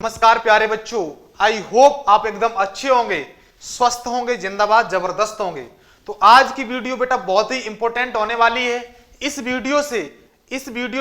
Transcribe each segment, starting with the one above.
नमस्कार प्यारे बच्चों, आई होप आप एकदम अच्छे होंगे, स्वस्थ होंगे, जिंदाबाद, जबरदस्त होंगे। तो आज की वीडियो बेटा बहुत ही इंपॉर्टेंट होने वाली है। इस वीडियो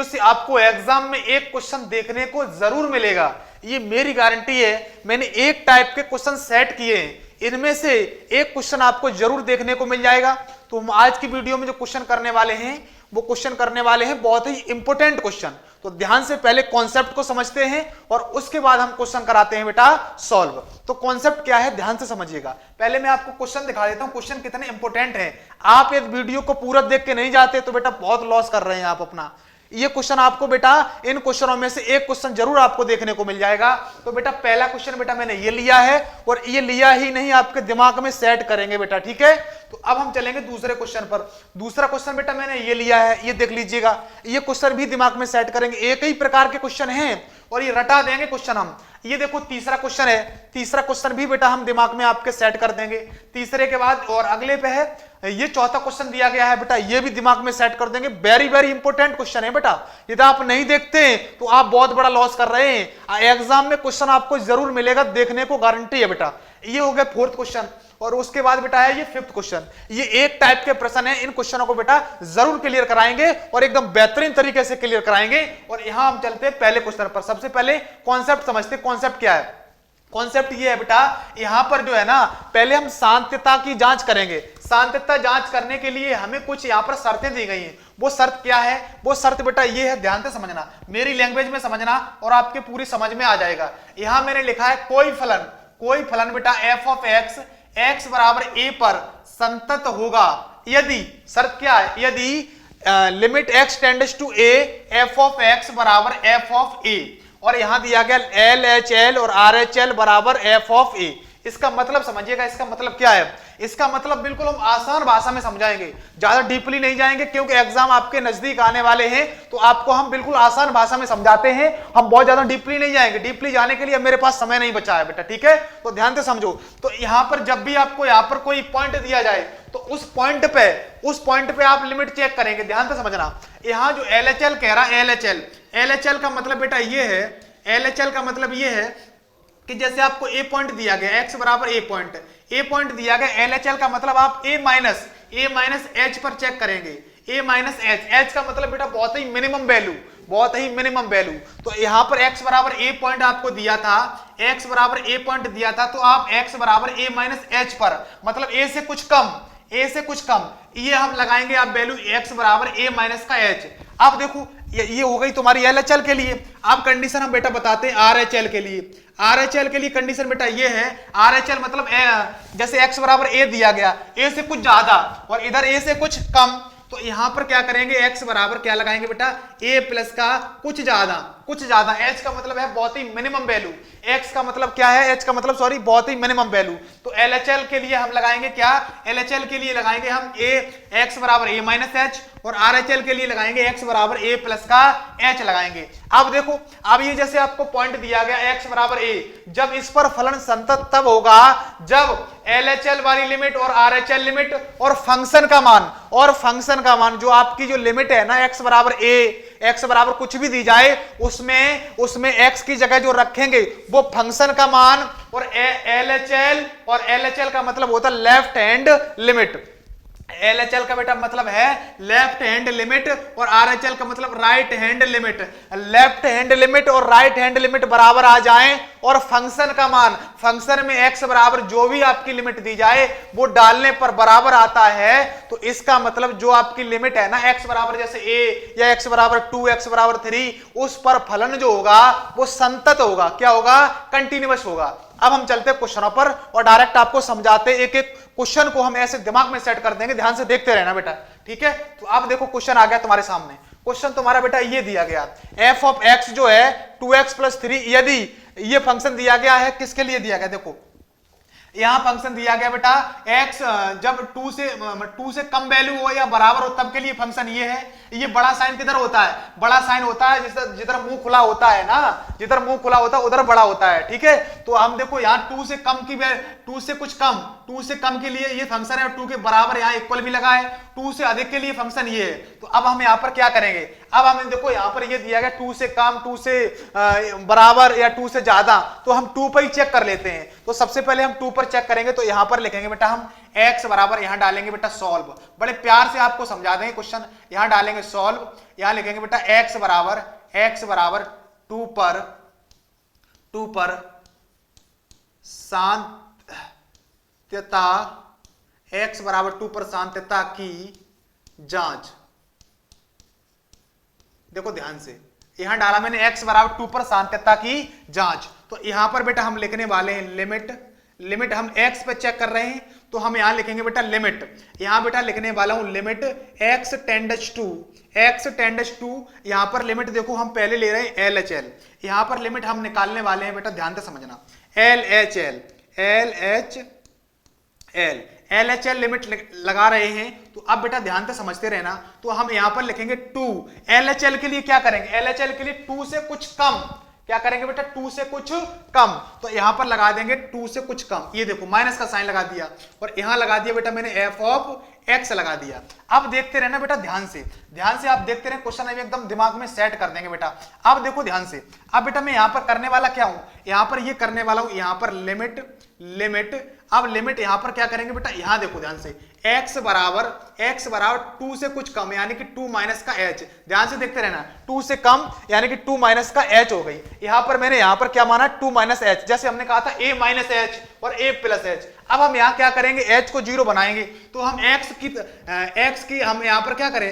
से आपको एग्जाम में एक क्वेश्चन देखने को जरूर मिलेगा, ये मेरी गारंटी है। मैंने एक टाइप के क्वेश्चन सेट किए हैं, इनमें से एक क्वेश्चन आपको जरूर देखने को मिल जाएगा। तो हम आज की वीडियो में जो क्वेश्चन करने वाले हैं वो क्वेश्चन करने वाले हैं बहुत ही इंपॉर्टेंट क्वेश्चन। तो ध्यान से पहले कॉन्सेप्ट को समझते हैं और उसके बाद हम क्वेश्चन कराते हैं बेटा सॉल्व। तो कॉन्सेप्ट क्या है ध्यान से समझिएगा। पहले मैं आपको क्वेश्चन दिखा देता हूं, क्वेश्चन कितने इंपॉर्टेंट हैं। आप एक वीडियो को पूरा देख के नहीं जाते तो बेटा बहुत लॉस कर रहे हैं आप अपना। ये क्वेश्चन आपको बेटा इन क्वेश्चनों में से एक क्वेश्चन जरूर आपको देखने को मिल जाएगा। तो बेटा पहला क्वेश्चन बेटा मैंने ये लिया है और ये लिया ही नहीं, आपके दिमाग में सेट करेंगे बेटा, ठीक है। तो अब हम चलेंगे दूसरे क्वेश्चन पर। दूसरा क्वेश्चन बेटा मैंने ये लिया है, ये देख लीजिएगा। ये क्वेश्चन भी दिमाग में सेट करेंगे, एक ही प्रकार के क्वेश्चन हैं और ये रटा देंगे क्वेश्चन हम। ये देखो तीसरा क्वेश्चन है, तीसरा क्वेश्चन भी बेटा हम दिमाग में आपके सेट कर देंगे। तीसरे के बाद और अगले पे है ये चौथा क्वेश्चन दिया गया है बेटा, ये भी दिमाग में सेट कर देंगे। वेरी वेरी इंपॉर्टेंट क्वेश्चन है बेटा, यदि आप नहीं देखते तो आप बहुत बड़ा लॉस कर रहे हैं। एग्जाम में क्वेश्चन आपको जरूर मिलेगा, देखने को गारंटी है बेटा। ये हो गया फोर्थ क्वेश्चन और उसके बाद बेटा है ये फिफ्थ क्वेश्चन। ये एक टाइप के प्रश्न है, इन क्वेश्चनों को बेटा जरूर क्लियर कराएंगे और एकदम बेहतरीन तरीके से क्लियर कराएंगे। और यहां हम चलते हैं पहले क्वेश्चन पर। सबसे पहले कॉन्सेप्ट समझते हैं। कॉन्सेप्ट क्या है? कॉन्सेप्ट ये है बेटा, यहां पर जो है ना पहले हम शांतता की जांच करेंगे। शांतता जांच करने के लिए हमें कुछ यहां पर शर्तें दी गई हैं। वो शर्त क्या है? वो शर्त बेटा ये है, ध्यान से समझना, मेरी लैंग्वेज में समझना और आपके पूरी समझ में आ जाएगा। यहां मैंने लिखा है कोई फलन बेटा एफ ऑफ एक्स एक्स बराबर ए पर संतत होगा यदि, शर्त क्या है, यदि limit x tends to a f of x बराबर एफ ऑफ ए। और यहां दिया गया एल एच एल और आर एच एल बराबर एफ ऑफ ए। इसका मतलब समझिएगा, इसका मतलब क्या है? इसका मतलब बिल्कुल हम आसान भाषा में समझाएंगे, ज्यादा डीपली नहीं जाएंगे, क्योंकि एग्जाम आपके नजदीक आने वाले हैं। तो आपको हम बिल्कुल आसान भाषा में समझाते हैं, हम बहुत ज्यादा डीपली नहीं जाएंगे। डीपली जाने के लिए मेरे पास समय नहीं बचा है बेटा, ठीक है। तो ध्यान से समझो। तो यहां पर जब भी आपको यहां पर कोई पॉइंट दिया जाए तो उस पॉइंट पे आप लिमिट चेक करेंगे। ध्यान से समझना। यहां जो एलएचएल कह रहा है, एलएचएल का मतलब बेटा ये है, एलएचएल का मतलब ये है कि जैसे आपको ए पॉइंट दिया गया, एक्स बराबर ए पॉइंट दिया गया, एलएचएल का मतलब आप ए माइनस एच पर चेक करेंगे। ए माइनस एच का मतलब बेटा बहुत ही मिनिमम वैल्यू। तो यहां पर x बराबर ए पॉइंट आपको दिया था, तो आप x बराबर ए माइनस एच पर, मतलब ए से कुछ कम, ये हम लगाएंगे आप वैल्यू x बराबर ए माइनस का एच। अब देखो ये हो गई तुम्हारी एलएचएल के लिए। अब कंडीशन हम बेटा बताते हैं आरएचएल के लिए। कंडीशन बेटा ये है, आरएचएल मतलब जैसे x बराबर ए दिया गया, ए से कुछ ज्यादा और इधर ए से कुछ कम। तो यहां पर क्या करेंगे, x बराबर क्या लगाएंगे बेटा, a प्लस का कुछ ज्यादा। h का मतलब है बहुत ही मिनिमम वैल्यू, x का मतलब क्या है, h का मतलब सॉरी बहुत ही मिनिमम वैल्यू। तो LHL के लिए हम लगाएंगे क्या, LHL के लिए लगाएंगे हम x बराबर a माइनस एच और RHL के लिए लगाएंगे x बराबर a प्लस का h लगाएंगे। अब देखो, अब ये जैसे आपको पॉइंट दिया गया x बराबर a, जब इस पर फलन संतत तब होगा जब LHL वाली लिमिट और RHL लिमिट और फंक्शन का मान जो आपकी जो लिमिट है ना x बराबर कुछ भी दी जाए, उसमें x की जगह जो रखेंगे वो फंक्शन का मान और LHL का मतलब होता है लेफ्ट हैंड लिमिट। LHL का बेटा मतलब है लेफ्ट हैंड लिमिट और RHL का मतलब right hand limit. Left hand limit और राइट हैंड लिमिट बराबर आ जाएं और फंक्शन का मान, फंक्शन में x बराबर जो भी आपकी लिमिट दी जाए वो डालने पर बराबर आता है। तो इसका मतलब जो आपकी लिमिट है ना x बराबर जैसे a या x बराबर 2, x बराबर 3, उस पर फलन जो होगा वो संतत होगा। क्या होगा? कंटिन्यूअस होगा। अब हम चलते हैं क्वेश्चनों पर और डायरेक्ट आपको समझाते हैं। एक एक क्वेश्चन को हम ऐसे दिमाग में सेट कर देंगे, ध्यान से देखते रहना बेटा, ठीक है। तो अब देखो क्वेश्चन आ गया तुम्हारे सामने। क्वेश्चन तुम्हारा बेटा ये दिया गया, f ऑफ x जो है 2x प्लस 3, यदि ये फंक्शन दिया गया है, किसके लिए दिया गया, देखो यहां फंक्शन दिया गया बेटा x जब 2 से कम वैल्यू हो या बराबर हो तब के लिए फंक्शन ये है। ये बड़ा साइन किधर होता है, बड़ा साइन होता है जिधर मुंह खुला होता है ना, जिधर मुंह खुला होता है उधर बड़ा होता है, ठीक है। तो हम देखो यहाँ 2 से कम की 2 से कम के लिए ये फंक्शन है, 2 के बराबर यहाँ इक्वल भी लगा है, 2 से अधिक के लिए फंक्शन ये है। तो अब हम यहाँ पर क्या करेंगे, अब हमें देखो यहाँ पर ये दिया गया 2 से कम, 2 से बराबर या 2 से ज्यादा, तो हम 2 पर ही चेक कर लेते हैं। तो सबसे पहले हम 2 पर चेक करेंगे, तो यहाँ पर लिखेंगे बेटा हम x बराबर, यहाँ डालेंगे बेटा सॉल्व, बड़े प्यार से आपको समझा देंगे क्वेश्चन, यहाँ डालेंगे सॉल्व, यहाँ लिखेंगे बेटा x बराबर 2 पर सांत्यता, x बराबर 2 पर सांत्यता की जांच। देखो ध्यान से, यहां डाला मैंने x बराबर 2 पर सांत्यता की जांच, तो यहां पर बेटा हम लिखने वाले हैं लिमिट हम x पे चेक कर रहे हैं, तो हम यहां लिखेंगे बेटा लिमिट, यहां बेटा लिखने वाला हूं लिमिट x टेंड्स टू, यहां पर लिमिट देखो हम पहले ले रहे हैं LHL, यहां पर लिमिट हम निकालने वाले हैं बेटा, ध्यान से समझना, LHL लिमिट लगा रहे हैं, तो अब बेटा ध्यान से समझते रहना, तो हम यहां पर लिखेंगे 2, LHL के लिए क्या करेंगे, LHL के लिए 2 से कुछ कम, क्या करेंगे बेटा 2 से कुछ कम, तो यहां पर लगा देंगे 2 से कुछ कम, ये देखो माइनस का साइन लगा दिया, और यहां लगा दिया बेटा मैंने f ऑफ x लगा दिया। अब देखते रहना बेटा, ध्यान से आप देखते रहे, क्वेश्चन अभी एकदम दिमाग में सेट कर देंगे बेटा। अब देखो ध्यान से, अब बेटा मैं यहां पर करने वाला क्या हूं, यहां पर ये करने वाला हूं, यहां पर लिमिट, अब लिमिट यहां पर क्या करेंगे बेटा, यहां देखो ध्यान से, x बराबर 2 से कुछ कम, यानी कि 2 माइनस का h, ध्यान से देखते रहना, 2 से कम यानी कि 2 माइनस का h हो गई। यहां पर मैंने यहां पर क्या माना, 2 माइनस h, जैसे हमने कहा था a माइनस h और a प्लस h। अब हम यहां क्या करेंगे, h को 0 बनाएंगे, तो हम x की हम यहां पर क्या करें,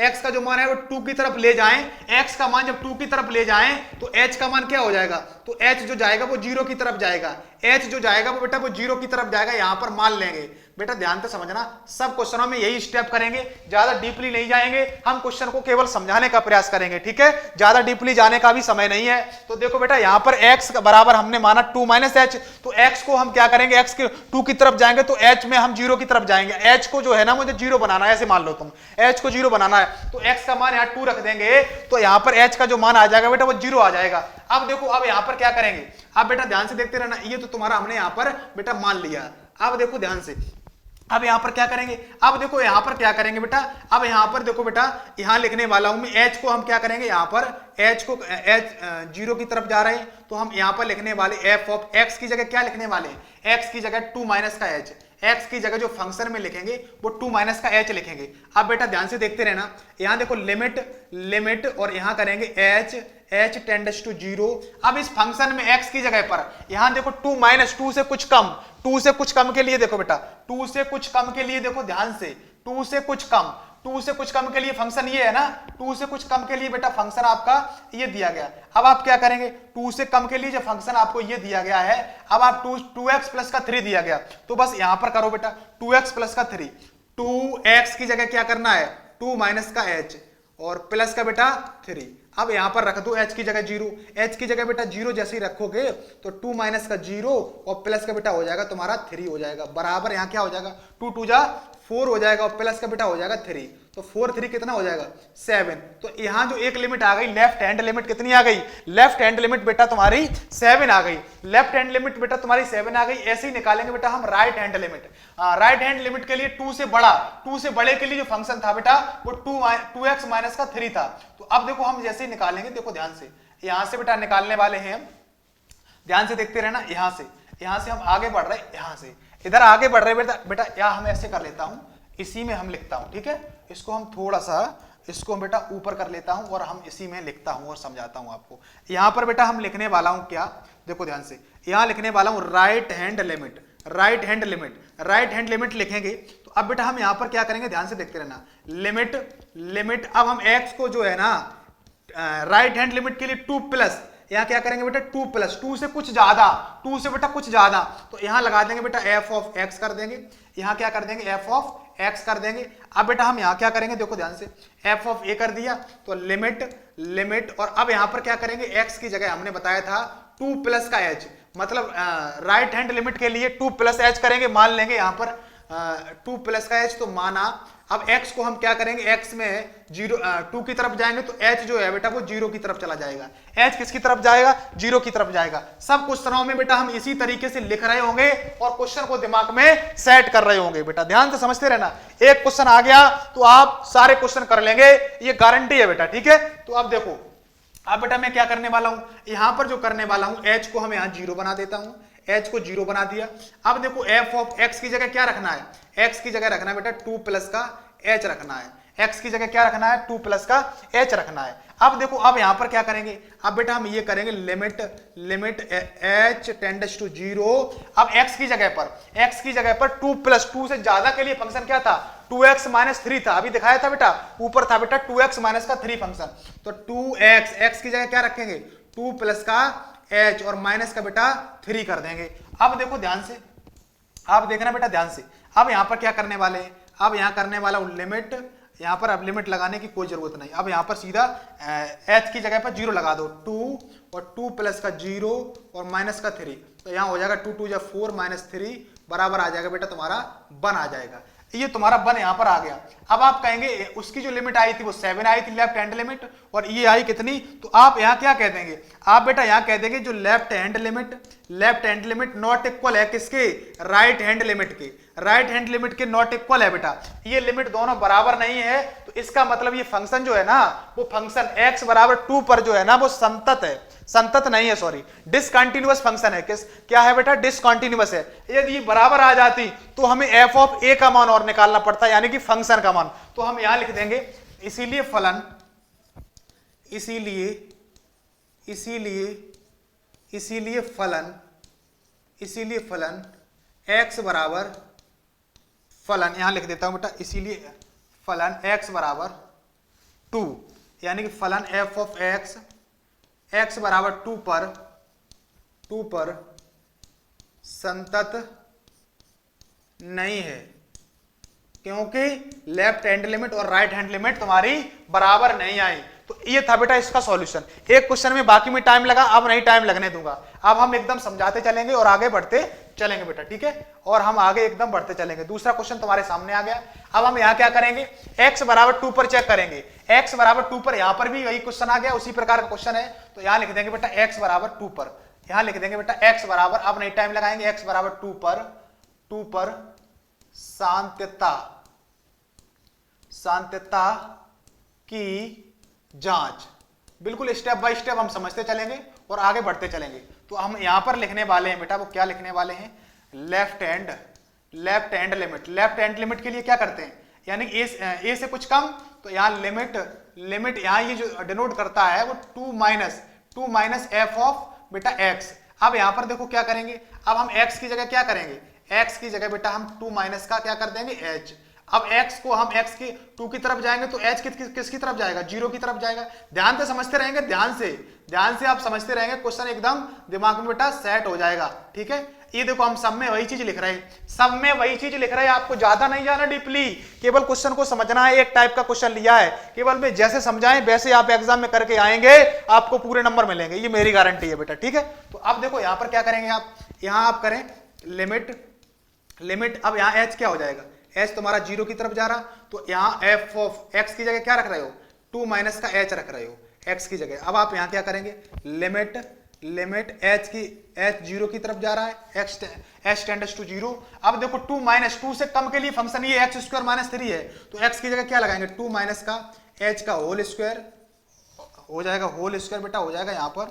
x का जो मान है वो 2 की तरफ ले जाएं, x का मान जब 2 की तरफ ले जाएं तो h का मान क्या हो जाएगा, तो h जो जाएगा वो 0 की तरफ जाएगा, h जो जाएगा वो बेटा वो 0 की तरफ जाएगा, यहां पर मान लेंगे बेटा, ध्यान से समझना, सब क्वेश्चनों में यही स्टेप करेंगे, ज्यादा डीपली नहीं जाएंगे, हम क्वेश्चन को केवल समझाने का प्रयास करेंगे, ठीक है, ज्यादा डीपली जाने का भी समय नहीं है। तो देखो बेटा यहां पर x बराबर हमने माना 2 माइनस h, तो x को हम क्या करेंगे, x के 2 की तरफ जाएंगे तो h में हम 0 की तरफ जाएंगे, h को जो है ना मुझे 0 बनाना है, ऐसे मान लो तुम h को 0 बनाना है, तो x का मान यहाँ 2 रख देंगे, तो यहाँ पर h का जो मान आ जाएगा बेटा वो 0 आ जाएगा। अब देखो अब यहाँ पर क्या करेंगे, अब बेटा ध्यान से देखते रहना, ये तो तुम्हारा हमने यहाँ पर बेटा मान लिया। अब देखो ध्यान से, अब यहां पर क्या करेंगे, अब देखो यहां पर क्या करेंगे बेटा, अब यहां पर देखो बेटा, यहां लिखने वाला हूं मैं h को, हम क्या करेंगे यहां पर h को, h 0 की तरफ जा रहे हैं, तो हम यहां पर लिखने वाले f ऑफ x की जगह क्या लिखने वाले हैं, x की जगह 2 माइनस का h, x की जगह जो फंक्शन में लिखेंगे वो 2 माइनस का h लिखेंगे। अब बेटा ध्यान से देखते रहना, यहां देखो लिमिट और यहां करेंगे h टेंड्स टू 0। अब इस फंक्शन में x की जगह पर यहां देखो 2 माइनस 2 से कुछ कम, 2 से कुछ कम के लिए देखो बेटा, 2 से कुछ कम के लिए देखो ध्यान से, 2 से कुछ कम के लिए फंक्शन ये है ना, 2 से कुछ कम के लिए बेटा फंक्शन आपका ये दिया गया। अब आप क्या करेंगे, 2 से कम के लिए जो फंक्शन आपको ये दिया गया है, अब आप 2x प्लस का 3 दिया गया, तो बस यहां पर करो बेटा 2x प्लस का 3, 2x की जगह क्या करना है 2 माइनस का h और प्लस का बेटा 3। अब यहां पर रख दो h की जगह 0, h की जगह बेटा 0 जैसे ही रखोगे तो 2 माइनस का 0 और प्लस का बेटा हो जाएगा तुम्हारा 3 हो जाएगा, बराबर यहां क्या हो जाएगा 2 2 जा 4 हो जाएगा और प्लस का बेटा हो जाएगा 3, तो 4 3 कितना हो जाएगा 7। तो यहां जो एक लिमिट आ गई, लेफ्ट हैंड लिमिट कितनी आ गई, लेफ्ट हैंड लिमिट बेटा तुम्हारी 7 आ गई, लेफ्ट हैंड लिमिट बेटा तुम्हारी 7 आ गई। ऐसे ही निकालेंगे बेटा हम right hand limit, right hand limit के लिए 2 से बड़े के लिए जो फंक्शन था बेटा वो 2x माइनस का 3 था। तो अब देखो हम जैसे ही निकालेंगे, देखो ध्यान से, यहां से बेटा निकालने वाले हैं हम, ध्यान से देखते रहना, यहां से हम आगे बढ़ रहे हैं, यहां से इधर आगे बढ़ रहे हैं बेटा या हम ऐसे कर लेता हूं, इसी में हम लिखता हूं, ठीक है, इसको हम थोड़ा सा इसको बेटा ऊपर कर लेता हूं और हम इसी में लिखता हूं और समझाता हूं आपको। यहां पर बेटा हम लिखने वाला हूं क्या, देखो ध्यान से, यहां लिखने वाला हूं राइट हैंड लिमिट लिखेंगे। तो अब बेटा हम यहां पर क्या करेंगे, ध्यान से देखते रहना, लिमिट अब हम x को जो है ना राइट हैंड लिमिट के लिए 2 प्लस, यहां क्या करेंगे बेटा 2 प्लस 2 से कुछ ज्यादा, 2 से बेटा कुछ ज्यादा, तो यहां लगा देंगे बेटा f ऑफ x कर देंगे, यहां क्या कर देंगे f ऑफ x कर देंगे। अब बेटा हम यहां क्या करेंगे, देखो ध्यान से, f ऑफ a कर दिया तो लिमिट और अब यहां पर क्या करेंगे, x की जगह हमने बताया था 2 प्लस का h, मतलब राइट हैंड लिमिट के लिए 2 प्लस h करेंगे, मान लेंगे यहां पर 2 प्लस का h, तो माना। अब x को हम क्या करेंगे, x में 2 की तरफ जाएंगे तो h जो है बेटा वो 0 की तरफ चला जाएगा। h किसकी तरफ जाएगा, 0 की तरफ जाएगा। सब क्वेश्चनों में बेटा हम इसी तरीके से लिख रहे होंगे और क्वेश्चन को दिमाग में सेट कर रहे होंगे। बेटा ध्यान से समझते रहना, एक क्वेश्चन आ गया तो आप सारे क्वेश्चन कर लेंगे, ये गारंटी है बेटा, ठीक है। तो अब देखो, अब बेटा मैं क्या करने वाला हूं, यहां पर जो करने वाला हूं, h को हम यहां 0 बना देता हूं, h को 0 बना दिया। अब देखो f ऑफ x की जगह क्या रखना है, x की जगह रखना है बेटा 2 प्लस का h रखना है, x की जगह क्या रखना है, 2 प्लस का h रखना है। अब देखो, अब यहां पर क्या करेंगे, अब बेटा हम ये करेंगे लिमिट h टेंड्स टू 0। अब x की जगह पर 2 प्लस 2 से ज्यादा के लिए फंक्शन क्या था, 2x माइनस 3 था, अभी दिखाया था बेटा, ऊपर था बेटा 2x माइनस का 3 फंक्शन। तो 2x, x की जगह क्या रखेंगे, 2 प्लस का h और माइनस का बेटा 3 कर देंगे। अब देखो ध्यान से, आप देखना बेटा ध्यान से, अब यहां पर क्या करने वाले हैं, अब यहां करने वाला हूं लिमिट, यहां पर अब लिमिट लगाने की कोई जरूरत नहीं, अब यहां पर सीधा h की जगह पर 0 लगा दो, 2 और 2 प्लस का 0 और माइनस का 3, तो यहां हो जाएगा 2 2 4 माइनस 3 बराबर आ जाएगा बेटा तुम्हारा 1 आ जाएगा। ये तुम्हारा 1 यहां पर आ गया। अब आप कहेंगे उसकी जो लिमिट आई थी वो 7 आई थी लेफ्ट हैंड लिमिट, और ये आई कितनी, तो आप यहां क्या कह देंगे, आप बेटा यहां कह देंगे जो left hand limit not equal है किसके, राइट हैंड लिमिट के, राइट हैंड लिमिट के नॉट इक्वल है बेटा, ये लिमिट दोनों बराबर नहीं है। तो इसका मतलब ये फंक्शन जो है ना, वो फंक्शन x बराबर 2 पर जो है ना वो संतत है, संतत नहीं है, सॉरी डिसकंटिन्यूअस फंक्शन है। किस क्या है बेटा, डिसकंटिन्यूअस है। यदि ये बराबर आ जाती तो हमें f ऑफ a का मान और निकालना पड़ता है, यानी कि फंक्शन का मान, तो हम यहां लिख देंगे इसीलिए फलन x बराबर फलन, यहां लिख देता हूं बेटा, इसीलिए फलन x बराबर 2, यानी कि फलन f ऑफ x बराबर 2 पर संतत नहीं है, क्योंकि लेफ्ट हैंड लिमिट और राइट हैंड लिमिट तुम्हारी बराबर नहीं आई। तो ये था बेटा इसका सॉल्यूशन। एक क्वेश्चन में बाकी में टाइम लगा, अब नहीं टाइम लगने दूंगा, अब हम एकदम समझाते चलेंगे और आगे बढ़ते चलेंगे बेटा, ठीक है, और हम आगे एकदम बढ़ते चलेंगे। दूसरा क्वेश्चन तुम्हारे सामने आ गया। अब हम यहाँ क्या करेंगे, x बराबर 2 पर चेक करेंगे, x बराबर 2 पर, यहां पर भी वही क्वेश्चन आ गया, उसी प्रकार का क्वेश्चन है, तो यहां लिख देंगे बेटा x बराबर 2 पर, यहां लिख देंगे बेटा x बराबर, अब नहीं टाइम लगाएंगे, x बराबर 2 पर सांत्यता की जांच। बिल्कुल स्टेप बाय स्टेप हम समझते चलेंगे और आगे बढ़ते चलेंगे। तो हम यहां पर लिखने वाले हैं बेटा, वो क्या लिखने वाले हैं, लेफ्ट हैंड लिमिट के लिए क्या करते हैं, यानी a से कुछ कम, तो यहां लिमिट यहां ये जो डिनोट करता है वो 2 माइनस f ऑफ बेटा x। अब यहां पर देखो क्या करेंगे, अब हम x की जगह क्या करेंगे, x की जगह बेटा हम 2 माइनस का क्या कर देंगे h। अब x को हम x की 2 की तरफ जाएंगे तो h किसकी तरफ जाएगा, 0 की तरफ जाएगा। ध्यान से समझते रहेंगे, ध्यान से आप समझते रहेंगे, क्वेश्चन एकदम दिमाग में बेटा सेट हो जाएगा, ठीक है। ये देखो हम सब में वही चीज लिख रहे हैं, आपको ज्यादा नहीं जाना डीपली, केवल क्वेश्चन को समझना है। एक टाइप का क्वेश्चन लिया है, केवल मैं जैसे समझाएं वैसे आप एग्जाम में करके आएंगे, आपको पूरे नंबर मिलेंगे, ये मेरी गारंटी है बेटा, ठीक है। तो अब देखो यहां पर क्या करेंगे आप, यहां आप करें लिमिट, अब यहां h क्या हो जाएगा, h तुम्हारा 0 की तरफ जा रहा, तो यहां f ऑफ x की जगह क्या रख रहे हो, 2 माइनस का h रख रहे हो x की जगह। अब आप यहां क्या करेंगे, लिमिट h 0 की तरफ जा रहा है, h टेंड्स टू 0। अब देखो 2 माइनस 2 से कम के लिए फंक्शन ये x स्क्वायर माइनस 3 है, तो x की जगह क्या लगाएंगे, 2 माइनस का h का होल स्क्वायर हो जाएगा, होल स्क्वायर बेटा हो जाएगा यहां पर,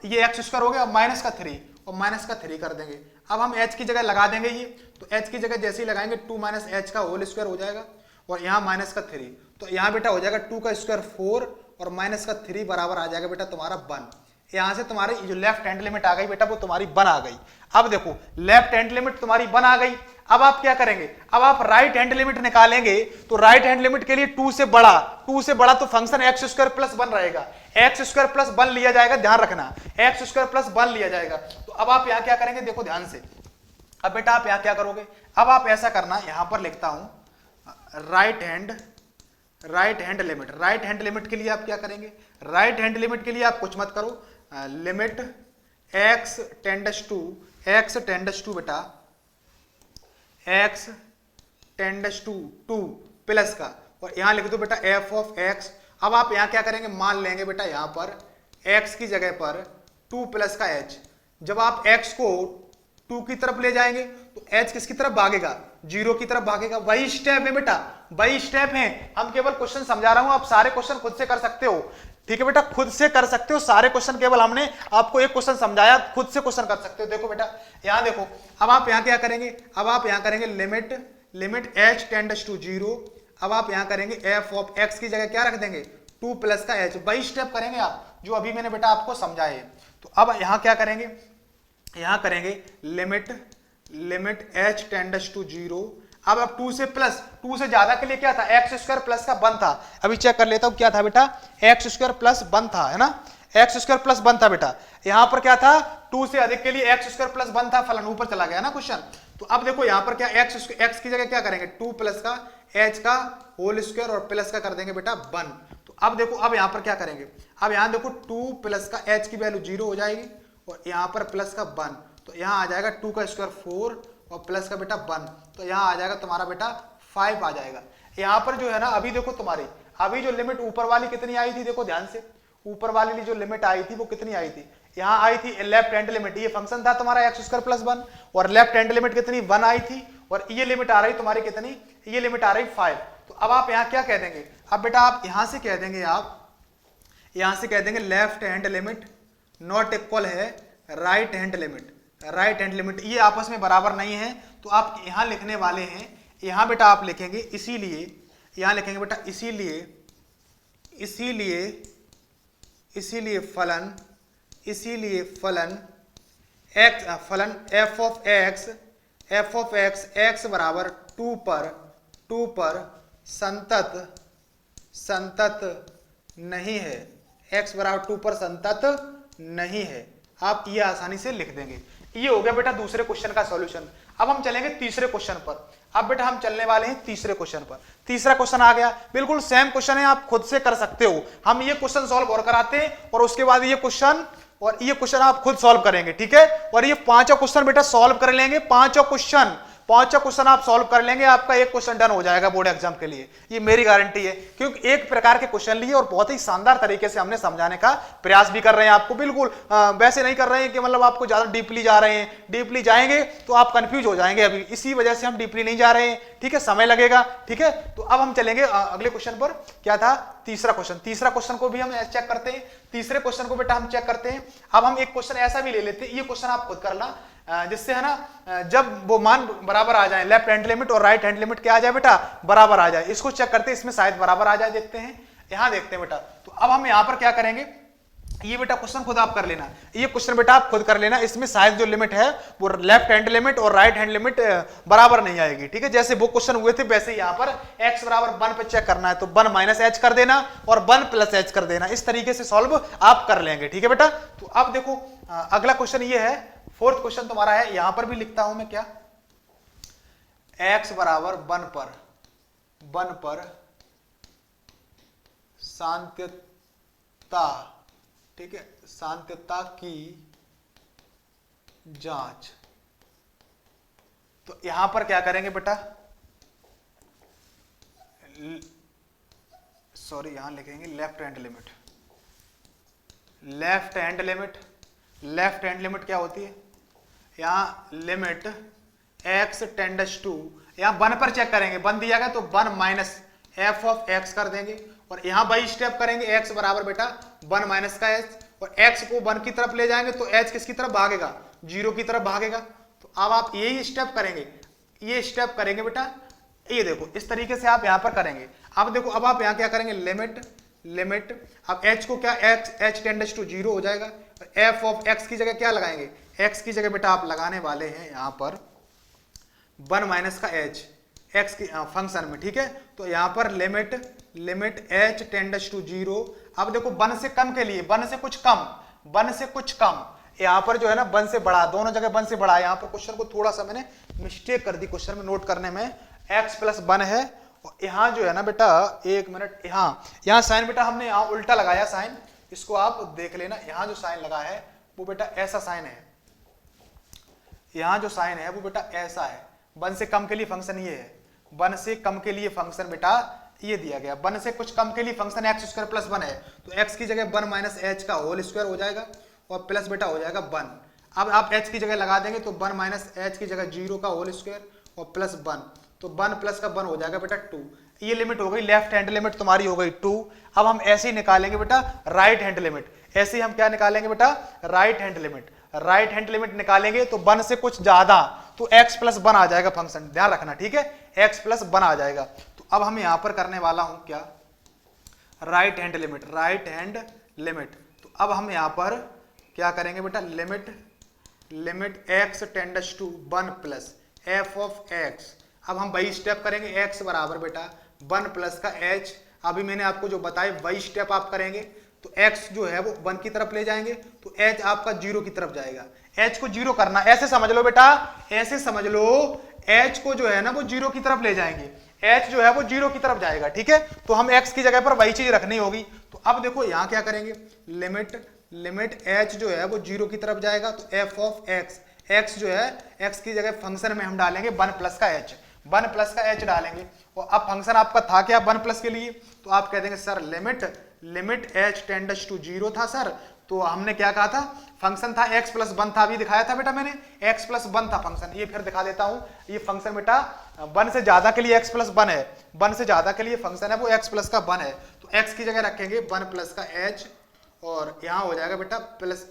ये x स्क्वायर हो गया, माइनस का 3 और माइनस का 3 कर देंगे। अब हम h की जगह लगा देंगे ये, तो h की जगह जैसे ही लगाएंगे 2 माइनस h का होल स्क्वायर हो जाएगा, और यहाँ माइनस का 3, तो यहाँ बेटा हो जाएगा 2 का स्क्वायर 4 और माइनस का 3 बराबर आ जाएगा बेटा तुम्हारा 1। यहां से तुम्हारी जो लेफ्ट हैंड लिमिट आ गई बेटा वो तुम्हारी 1 आ गई। अब देखो लेफ्ट हैंड लिमिट तुम्हारी 1 आ गई, अब आप क्या करेंगे, अब आप राइट हैंड लिमिट निकालेंगे, तो राइट हैंड लिमिट के लिए 2 से बड़ा तो फंक्शन x स्क्वायर प्लस 1 रहेगा, x स्क्वायर प्लस 1 लिया जाएगा, ध्यान रखना x स्क्वायर प्लस 1 लिया जाएगा। तो अब आप यहां क्या करेंगे, देखो ध्यान से, अब बेटा आप यहां क्या करोगे, अब आप ऐसा करना, यहां पर लिखता हूं राइट हैंड लिमिट के लिए आप क्या करेंगे, राइट हैंड लिमिट के लिए आप कुछ मत करो, लिमिट x टेंड्स टू बेटा x टेंडस टू 2 प्लस का, और यहां लिख दो बेटा एफ ऑफ एक्स। अब आप यहां क्या करेंगे, मान लेंगे बेटा यहां पर x की जगह पर 2 प्लस का h। जब आप x को 2 की तरफ ले जाएंगे तो h किसकी तरफ भागेगा, 0 की तरफ भागेगा। वही स्टेप है बेटा, वही स्टेप है। हम केवल क्वेश्चन समझा रहा हूं, आप सारे क्वेश्चन खुद से कर सकते हो। ठीक है बेटा, खुद से कर सकते हो सारे क्वेश्चन, केवल हमने आपको एक क्वेश्चन समझाया, खुद से क्वेश्चन कर सकते हो। देखो बेटा यहां देखो, अब आप यहां क्या करेंगे, अब आप यहां करेंगे लिमिट h टेंड्स टू 0। अब आप यहां करेंगे f ऑफ x की जगह क्या रख देंगे, 2 प्लस का h। वही स्टेप करेंगे आप जो अभी मैंने बेटा आपको समझाए। तो अब यहां क्या करेंगे, यहां करेंगे लिमिट h टेंड्स टू 0। अब 2 से प्लस, 2 से ज्यादा के लिए क्या था, एक्स स्क्वायर प्लस का 1 था। अभी चेक कर लेता हूं क्या था बेटा, एक्स स्क्वायर प्लस 1 था, है ना, एक्स स्क्वायर प्लस 1 था बेटा। यहां पर क्या था, 2 से अधिक के लिए एक्स स्क्वायर प्लस 1 था, फलन ऊपर चला गया ना क्वेश्चन। तो अब देखो यहां पर क्या, एक्स की जगह क्या करेंगे, 2 प्लस का h का होल स्क्वायर और प्लस का कर देंगे बेटा 1। तो अब देखो, अब यहां पर क्या करेंगे, अब यहां देखो 2 प्लस का h की वैल्यू 0 हो जाएगी और यहां पर प्लस का 1, तो यहां आ जाएगा 2 का स्क्वायर 4 और प्लस का बेटा 1, तो यहां आ जाएगा तुम्हारा बेटा 5 आ जाएगा। यहां पर जो है ना, अभी देखो तुम्हारी अभी जो लिमिट ऊपर वाली कितनी आई थी, देखो ध्यान से, ऊपर वाली जो लिमिट आई थी वो कितनी आई थी, यहां आई थी लेफ्ट हैंड लिमिट, ये फंक्शन था तुम्हारा एक्स स्क्वायर प्लस 1, और लेफ्ट हैंड लिमिट कितनी 1 आई थी, और ये लिमिट आ रही तुम्हारी कितनी, ये लिमिट आ रही 5। तो अब आप यहां क्या कह देंगे, अब बेटा आप यहां से कह देंगे, आप यहां से कह देंगे left hand limit not equal है right hand limit. Right hand limit ये आपस में बराबर नहीं है, तो आप यहां लिखने वाले हैं, यहां बेटा आप लिखेंगे इसीलिए, यहां लिखेंगे बेटा इसीलिए फलन एफ ऑफ एक्स बराबर 2 पर संतत नहीं है, x बराबर 2 पर संतत नहीं है। आप ये आसानी से लिख देंगे। ये हो गया बेटा दूसरे क्वेश्चन का सॉल्यूशन। अब हम चलेंगे तीसरे क्वेश्चन पर। अब बेटा हम चलने वाले हैं तीसरे क्वेश्चन पर। तीसरा क्वेश्चन आ गया, बिल्कुल सेम क्वेश्चन है, आप खुद से कर सकते हो। हम ये क्वेश्चन सॉल्व और कराते हैं और उसके बाद ये क्वेश्चन आप खुद सॉल्व करेंगे, ठीक है। और ये पांचों क्वेश्चन बेटा सॉल्व कर लेंगे, पांचों क्वेश्चन आप सॉल्व कर लेंगे, आपका एक क्वेश्चन डन हो जाएगा बोर्ड एग्जाम के लिए, ये मेरी गारंटी है। क्योंकि एक प्रकार के क्वेश्चन लिए और बहुत ही शानदार तरीके से हमने समझाने का प्रयास भी कर रहे हैं आपको, बिल्कुल वैसे नहीं कर रहे हैं कि मतलब आपको ज्यादा डीपली जा रहे हैं। डीपली जाएंगे तो आप कंफ्यूज हो जाएंगे, अभी इसी वजह से हम डीपली नहीं जा रहे हैं, ठीक है, समय लगेगा, ठीक है। तो अब हम चलेंगे अगले क्वेश्चन पर। क्या था, तीसरा क्वेश्चन को भी हम चेक करते हैं। तीसरे क्वेश्चन को बेटा हम चेक करते हैं। अब हम एक क्वेश्चन ऐसा भी ले लेते हैं, ये क्वेश्चन आप खुद करना, जिससे है ना जब वो मान बराबर आ जाए, लेफ्ट हैंड लिमिट और राइट हैंड लिमिट क्या आ जाए बेटा, बराबर आ जाए। इसको चेक करते हैं, इसमें शायद बराबर आ जाए, देखते हैं, यहां देखते हैं बेटा। तो अब हम यहां पर क्या करेंगे, ये बेटा क्वेश्चन खुद आप कर लेना, ये क्वेश्चन बेटा आप खुद कर लेना। इसमें शायद जो लिमिट है वो लेफ्ट हैंड लिमिट और राइट हैंड लिमिट बराबर नहीं आएगी, ठीक है। जैसे वो क्वेश्चन हुए थे वैसे यहाँ पर x बराबर 1 पे चेक करना है, तो 1 माइनस एच कर देना और 1 प्लस एच कर देना, इस तरीके से सॉल्व आप कर लेंगे, ठीक है बेटा। तो अब देखो अगला क्वेश्चन ये है, फोर्थ क्वेश्चन तुम्हारा है, यहां पर भी लिखता हूं मैं क्या, x बराबर 1 पर सांत्यता, ठीक है, सांत्यता की जांच। तो यहां पर क्या करेंगे बेटा, सॉरी यहां लिखेंगे left hand limit. Left hand limit क्या होती है, यहां लिमिट x टेंड्स टू, यहां 1 पर चेक करेंगे, 1 दिया गया तो 1 माइनस एफ ऑफ x कर देंगे, और यहां बाई स्टेप करेंगे, x बराबर बेटा 1 माइनस का h, और x को 1 की तरफ ले जाएंगे तो h किसकी तरफ भागेगा, 0 की तरफ भागेगा। तो अब आप यही स्टेप करेंगे, ये स्टेप करेंगे बेटा, ये देखो इस तरीके से आप यहां पर करेंगे। अब देखो, अब आप यहां क्या करेंगे, लिमिट अब h को क्या, h टेंड्स टू 0 हो जाएगा, f ऑफ x की जगह क्या लगाएंगे, x की जगह बेटा आप लगाने वाले हैं यहां पर 1 माइनस का h x की फंक्शन में, ठीक है। तो यहां पर लिमिट h टेंड्स टू 0। अब देखो 1 से कम के लिए, 1 से कुछ कम, यहां पर जो है ना 1 से बड़ा, दोनों जगह 1 से बड़ा है। यहां पर क्वेश्चन को थोड़ा सा मैंने मिस्टेक कर दी, क्वेश्चन में नोट करने में x प्लस 1 है, और यहां जो है ना बेटा, एक मिनट, यहां साइन बेटा हमने यहां उल्टा लगाया साइन, इसको आप देख लेना। यहां जो साइन लगा है वो बेटा ऐसा साइन है, यहां जो साइन है वो बेटा ऐसा है, 1 से कम के लिए फंक्शन ये है, 1 से कम के लिए फंक्शन बेटा ये दिया गया, 1 से कुछ कम के लिए फंक्शन एक्स स्क्वायर प्लस 1 है, तो x की जगह 1 माइनस एच का होल स्क्वायर हो जाएगा और प्लस बेटा हो जाएगा 1। अब आप h की जगह लगा देंगे तो 1 माइनस एच की जगह 0 का होल स्क्वायर और प्लस 1, तो 1 प्लस का 1 हो जाएगा बेटा 2। ये लिमिट हो गई लेफ्ट हैंड लिमिट तुम्हारी हो गई 2। अब हम ऐसे ही निकालेंगे बेटा राइट हैंड लिमिट, ऐसे ही हम क्या निकालेंगे बेटा right hand limit. Right hand limit निकालेंगे तो 1 से कुछ ज्यादा तो x प्लस 1 आ जाएगा फंक्शन, ध्यान रखना ठीक है, x प्लस 1 आ जाएगा। तो अब हम यहां पर करने वाला हूं क्या, right hand limit, right hand limit. तो अब हम यहां पर क्या करेंगे बेटा limit x tends to 1 plus f of x। अब हम वही स्टेप करेंगे, x बराबर बेटा 1 प्लस का h, अभी मैंने आपको जो बताया वही स्टेप आप करेंगे। तो x जो है वो 1 की तरफ ले जाएंगे तो h आपका 0 की तरफ जाएगा। h को 0 करना, ऐसे समझ लो बेटा, ऐसे समझ लो h को जो है ना वो 0 की तरफ ले जाएंगे, h जो है वो 0 की तरफ जाएगा, ठीक है। तो हम x की जगह पर वही चीज रखनी होगी। तो अब देखो यहां क्या करेंगे, लिमिट h जो है वो 0 की तरफ जाएगा तो f ऑफ x जो है x की जगह फंक्शन में हम डालेंगे 1 प्लस का h, 1 प्लस का h डालेंगे। और अब फंक्शन आपका था क्या 1 प्लस के लिए, तो आप कह देंगे sir limit h tends to 0 था सर, तो हमने क्या कहा था, फंक्शन था x प्लस 1 था, अभी दिखाया था बेटा मैंने x प्लस 1 था फंक्शन। ये फिर दिखा देता हूं, ये फंक्शन बेटा 1 से ज्यादा के लिए x प्लस 1 है, 1 से ज्यादा के लिए फंक्शन है वो x प्लस का 1 है। तो x की जगह रखेंगे 1 प्लस का h और यहाँ हो जाएगा बेटा प्लस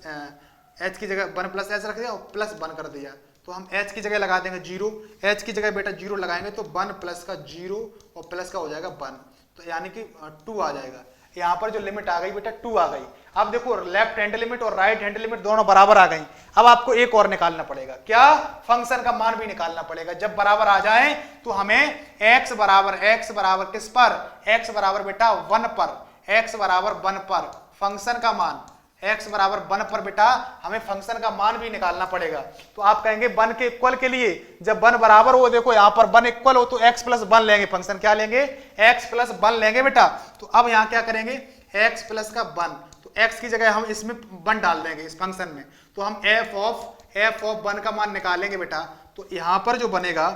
h की जगह 1 प्लस h रख दिया और प्लस 1 कर दिया। तो हम h की जगह लगा देंगे 0, h की जगह बेटा 0 लगाएंगे तो 1 प्लस का 0 और प्लस का हो जाएगा 1, तो यानी कि 2 आ जाएगा। यहाँ पर जो लिमिट आ गई बेटा 2 आ गई। अब देखो लेफ्ट हैंड लिमिट और राइट हैंड लिमिट दोनों बराबर आ गई। अब आपको एक और निकालना पड़ेगा, क्या, फंक्शन का मान भी निकालना पड़ेगा। जब बराबर आ जाए तो हमें x बराबर किस पर, x बराबर बेटा 1 पर, x बराबर 1 पर फंक्शन का मान, x बराबर 1 पर बेटा हमें फंक्शन का मान भी निकालना पड़ेगा। तो आप कहेंगे 1 के इक्वल के लिए, जब 1 बराबर हो, देखो यहाँ पर 1 इक्वल हो तो x प्लस 1 लेंगे, फंक्शन क्या लेंगे x प्लस 1 लेंगे बेटा। तो अब यहाँ क्या करेंगे x प्लस का 1, तो x की जगह हम इसमें 1 डाल देंगे इस फंक्शन में। तो हम f ऑफ 1 का मान निकालेंगे बेटा। तो यहाँ पर जो बनेगा,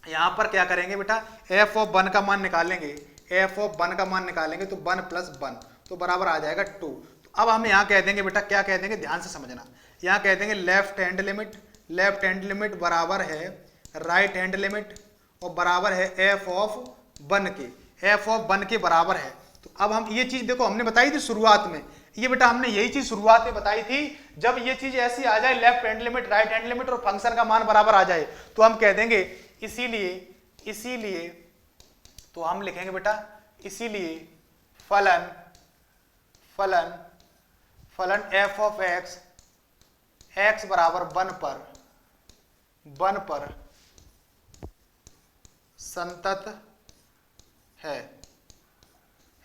यहाँ पर क्या करेंगे बेटा f ऑफ 1 का मान निकालेंगे, f ऑफ 1 का मान निकालेंगे तो 1 प्लस 1 तो बराबर आ जाएगा 2। तो अब हम यहाँ कह देंगे बेटा, क्या कह देंगे ध्यान से समझना, यहाँ कह देंगे लेफ्ट हैंड लिमिट बराबर है राइट हैंड लिमिट और बराबर है f ऑफ 1 के, f ऑफ 1 के बराबर है। तो अब हम ये चीज देखो हमने बताई थी शुरुआत में, ये बेटा हमने यही चीज शुरुआत में बताई थी, जब ये चीज ऐसी आ जाए left hand limit right hand limit और फंक्शन का मान बराबर आ जाए तो हम कह देंगे इसीलिए तो हम लिखेंगे बेटा इसीलिए फलन f ऑफ x बराबर 1 पर संतत है,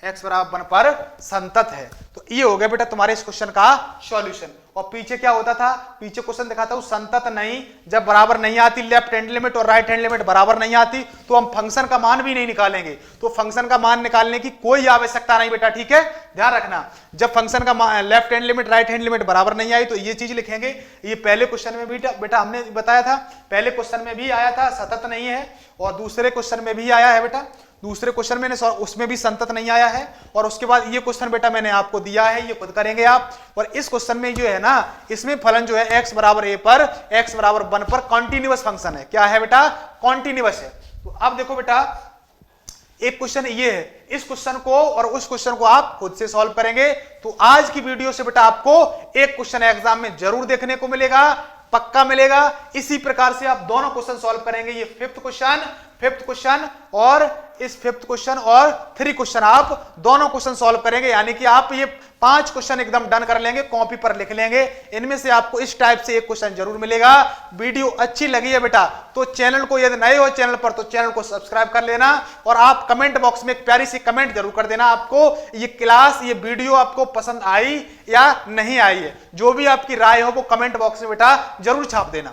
x बराबर 1 पर संतत है। तो ये हो गया बेटा तुम्हारे इस क्वेश्चन का सॉल्यूशन। और पीछे क्या होता था, पीछे क्वेश्चन दिखाता हूं संतत नहीं, जब बराबर नहीं आती लेफ्ट हैंड लिमिट और राइट हैंड लिमिट बराबर नहीं आती तो हम फंक्शन का मान भी नहीं निकालेंगे। तो फंक्शन का मान निकालने की कोई आवश्यकता नहीं बेटा, ठीक है, ध्यान रखना। जब फंक्शन का left hand limit right hand limit बराबर नहीं आई तो ये चीज लिखेंगे। ये पहले क्वेश्चन में भी बेटा हमने बताया था, पहले क्वेश्चन में भी आया था सतत नहीं है और दूसरे क्वेश्चन में भी आया है बेटा, दूसरे क्वेश्चन में उसमें भी संतत नहीं आया है। और उसके बाद ये क्वेश्चन बेटा मैंने आपको दिया है, ये खुद करेंगे आप। और इस क्वेश्चन में जो है ना, इसमें फलन जो है x बराबर a पर x बराबर 1 पर कॉन्टिन्यूअस फंक्शन है। क्या है बेटा, कॉन्टिन्यूअस है। तो अब देखो बेटा एक क्वेश्चन ये है, इस क्वेश्चन को और उस क्वेश्चन को आप खुद से सॉल्व करेंगे। तो आज की वीडियो से बेटा आपको एक क्वेश्चन एग्जाम में जरूर देखने को मिलेगा, पक्का मिलेगा। इसी प्रकार से आप दोनों क्वेश्चन सॉल्व करेंगे। ये फिफ्थ क्वेश्चन और इस फिफ्थ क्वेश्चन और 3 क्वेश्चन आप दोनों क्वेश्चन सॉल्व करेंगे, यानी कि आप ये 5 क्वेश्चन एकदम डन कर लेंगे, कॉपी पर लिख लेंगे। इनमें से आपको इस टाइप से एक क्वेश्चन जरूर मिलेगा। वीडियो अच्छी लगी है बेटा तो चैनल को, यदि नए हो चैनल पर तो चैनल को सब्सक्राइब कर लेना और आप कमेंट बॉक्स में एक प्यारी सी कमेंट जरूर कर देना आपको ये क्लास, ये वीडियो आपको पसंद आई या नहीं आई है। जो भी आपकी राय हो वो कमेंट बॉक्स में बेटा जरूर छाप देना।